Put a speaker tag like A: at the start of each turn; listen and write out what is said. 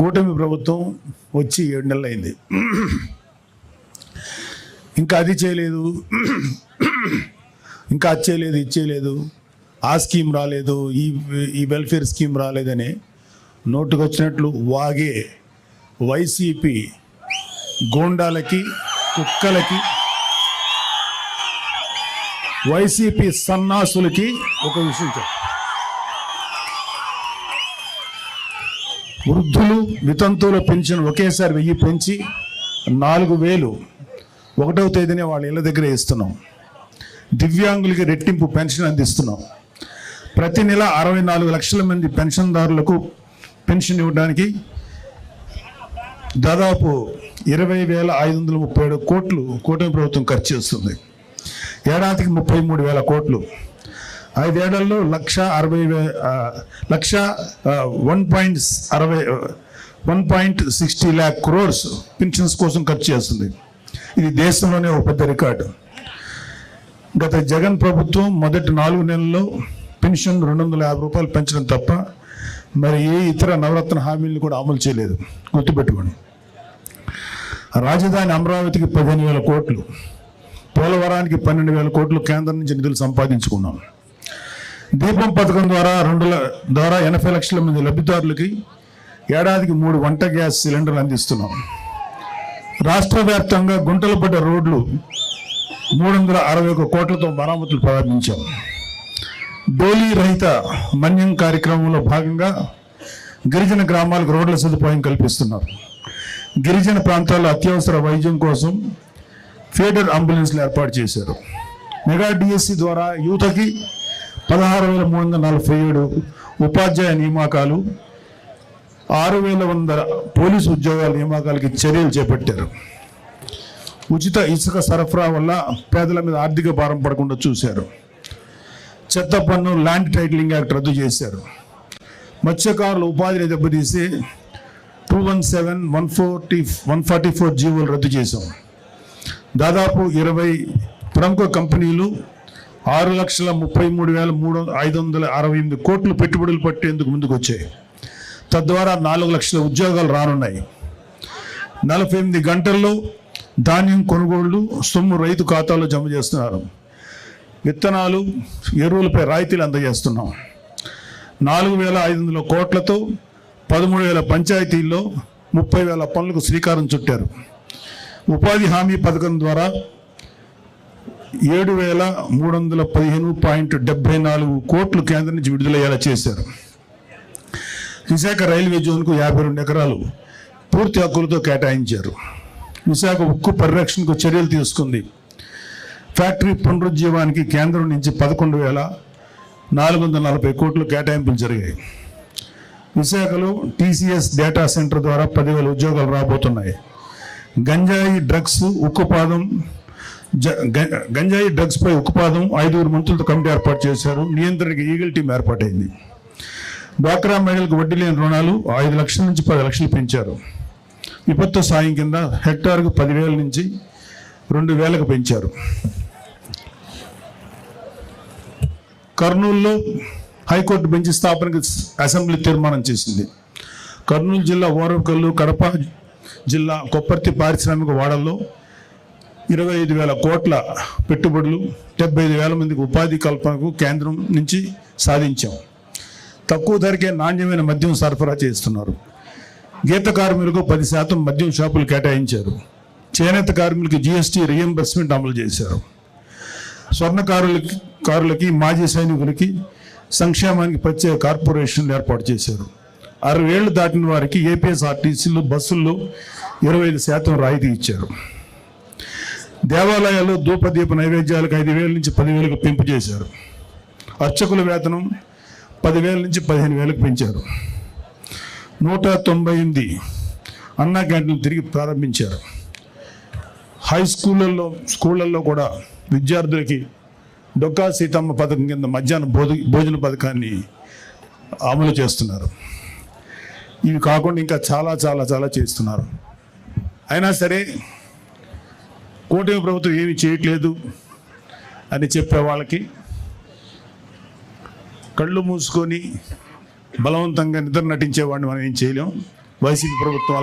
A: కూటమి ప్రభుత్వం వచ్చి 7 నెలలు అయింది. ఇంకా అది చేయలేదు, ఇంకా అది చేయలేదు, ఇది చేయలేదు, ఆ స్కీమ్ రాలేదు, ఈ వెల్ఫేర్ స్కీమ్ రాలేదని నోటుకొచ్చినట్లు వాగే వైసీపీ గోండాలకి, కుక్కలకి, వైసీపీ సన్నాసులకి ఒక విషయం చెప్పు. వృద్ధులు వితంతువుల పెన్షన్ ఒకేసారి 1000 పెంచి 4000 1వ తేదీనే వాళ్ళ ఇళ్ళ దగ్గర ఇస్తున్నాం. దివ్యాంగులకి రెట్టింపు పెన్షన్ అందిస్తున్నాం. ప్రతి నెల 64 లక్షల మంది పెన్షన్దారులకు పెన్షన్ ఇవ్వడానికి దాదాపు 20,537 కోట్లు కూటమి ప్రభుత్వం ఖర్చు చేస్తుంది. ఏడాదికి 33,000 కోట్లు. 5 ఏళ్లలో 1.60 lakh crores పెన్షన్స్ కోసం ఖర్చు చేస్తుంది. ఇది దేశంలోనే ఒక పెద్ద రికార్డు. గత జగన్ ప్రభుత్వం మొదటి 4 నెలల్లో పెన్షన్ 250 రూపాయలు పెంచడం తప్ప మరి ఏ ఇతర నవరత్న హామీలను కూడా అమలు చేయలేదు. గుర్తుపెట్టుకోండి. రాజధాని అమరావతికి 15,000 కోట్లు, పోలవరానికి 12,000 కోట్లు కేంద్రం నుంచి నిధులు సంపాదించుకున్నాం. దీపం పథకం ద్వారా 80 లక్షల మంది లబ్ధిదారులకి ఏడాదికి 3 వంట గ్యాస్ సిలిండర్లు అందిస్తున్నాం. రాష్ట్ర వ్యాప్తంగా గుంటలు పడ్డ రోడ్లు 361 కోట్లతో మరామతులు ప్రారంభించాం. డోలీ రహిత మన్యం కార్యక్రమంలో భాగంగా గిరిజన గ్రామాలకు రోడ్ల సదుపాయం కల్పిస్తున్నారు. గిరిజన ప్రాంతాల్లో అత్యవసర వైద్యం కోసం ఫీడర్ అంబులెన్స్లు ఏర్పాటు చేశారు. మెగా డిఎస్సి ద్వారా యువతకి 16,347 ఉపాధ్యాయ నియామకాలు, 6,100 పోలీసు ఉద్యోగాల నియామకాలకి చర్యలు చేపట్టారు. ఉచిత ఇసుక సరఫరా వల్ల పేదల మీద ఆర్థిక భారం పడకుండా చూశారు. చెత్త పన్ను, ల్యాండ్ టైటిలింగ్ యాక్ట్ రద్దు చేశారు. మత్స్యకారుల ఉపాధిని దెబ్బతీసి 217, 144 జీవోలు రద్దు చేశాం. దాదాపు 20 ప్రముఖ కంపెనీలు 6,33,568 కోట్లు పెట్టుబడులు పట్టేందుకు ముందుకు వచ్చాయి. తద్వారా 4 లక్షల ఉద్యోగాలు రానున్నాయి. 48 గంటల్లో ధాన్యం కొనుగోళ్లు సొమ్ము రైతు ఖాతాలో జమ చేస్తున్నారు. విత్తనాలు, ఎరువులపై రాయితీలు అందజేస్తున్నాం. 4,500 కోట్లతో 13,000 పంచాయతీల్లో 30,000 పనులకు శ్రీకారం చుట్టారు. ఉపాధి హామీ పథకం ద్వారా 7,315.74 కోట్లు కేంద్రం నుంచి విడుదలయ్యేలా చేశారు. విశాఖ రైల్వే జోన్కు 52 ఎకరాలు పూర్తి హక్కులతో కేటాయించారు. విశాఖ ఉక్కు పరిరక్షణకు చర్యలు తీసుకుంది. ఫ్యాక్టరీ పునరుజ్జీవానికి కేంద్రం నుంచి 11,440 కోట్లు కేటాయింపులు జరిగాయి. విశాఖలో టీసీఎస్ డేటా సెంటర్ ద్వారా 10,000 ఉద్యోగాలు రాబోతున్నాయి. గంజాయి డ్రగ్స్పై ఉక్కుపాదం 5 మంత్రులతో కమిటీ ఏర్పాటు చేశారు. నియంత్రణకి ఈగల్ టీం ఏర్పాటైంది. డ్వాక్రా మహిళలకు వడ్డీ లేని రుణాలు 5 లక్షల నుంచి 10 లక్షలు పెంచారు. విపత్తు సాయం కింద హెక్టార్కు 10,000 నుంచి 2,000కు పెంచారు. కర్నూలులో హైకోర్టు బెంచ్ స్థాపనకు అసెంబ్లీ తీర్మానం చేసింది. కర్నూలు జిల్లా ఓరవకల్లు, కడప జిల్లా కొప్పర్తి పారిశ్రామిక వాడల్లో 25,000 కోట్ల పెట్టుబడులు, 75,000 మందికి ఉపాధి కల్పనకు కేంద్రం నుంచి సాధించాం. తక్కువ ధరకే నాణ్యమైన మద్యం సరఫరా చేస్తున్నారు. గీత కార్మికులకు 10% మద్యం షాపులు కేటాయించారు. చేనేత కార్మికులకి జీఎస్టీ రీఎంబర్స్మెంట్ అమలు చేశారు. స్వర్ణకారులకి, మాజీ సైనికులకి సంక్షేమానికి ప్రత్యేక కార్పొరేషన్లు ఏర్పాటు చేశారు. 60 ఏళ్లు దాటిన వారికి ఏపీఎస్ఆర్టీసీలు, బస్సుల్లో 25% రాయితీ ఇచ్చారు. దేవాలయాల్లో ధూపదీప నైవేద్యాలకు 5,000 నుంచి 10,000కు పెంపు చేశారు. అర్చకుల వేతనం 10,000 నుంచి 15,000కు పెంచారు. 198 అన్నా క్యాంటీన్లు తిరిగి ప్రారంభించారు. స్కూళ్ళల్లో కూడా విద్యార్థులకి డొక్కా సీతమ్మ పథకం కింద మధ్యాహ్న భోజన పథకాన్ని అమలు చేస్తున్నారు. ఇవి కాకుండా ఇంకా చాలా చాలా చాలా చేస్తున్నారు. అయినా సరే కూటమి ప్రభుత్వం ఏమీ చేయట్లేదు అని చెప్పే వాళ్ళకి కళ్ళు మూసుకొని బలవంతంగా నిద్ర నటించేవాడిని మనం ఏం చేయలేం. వైసీపీ ప్రభుత్వం అలా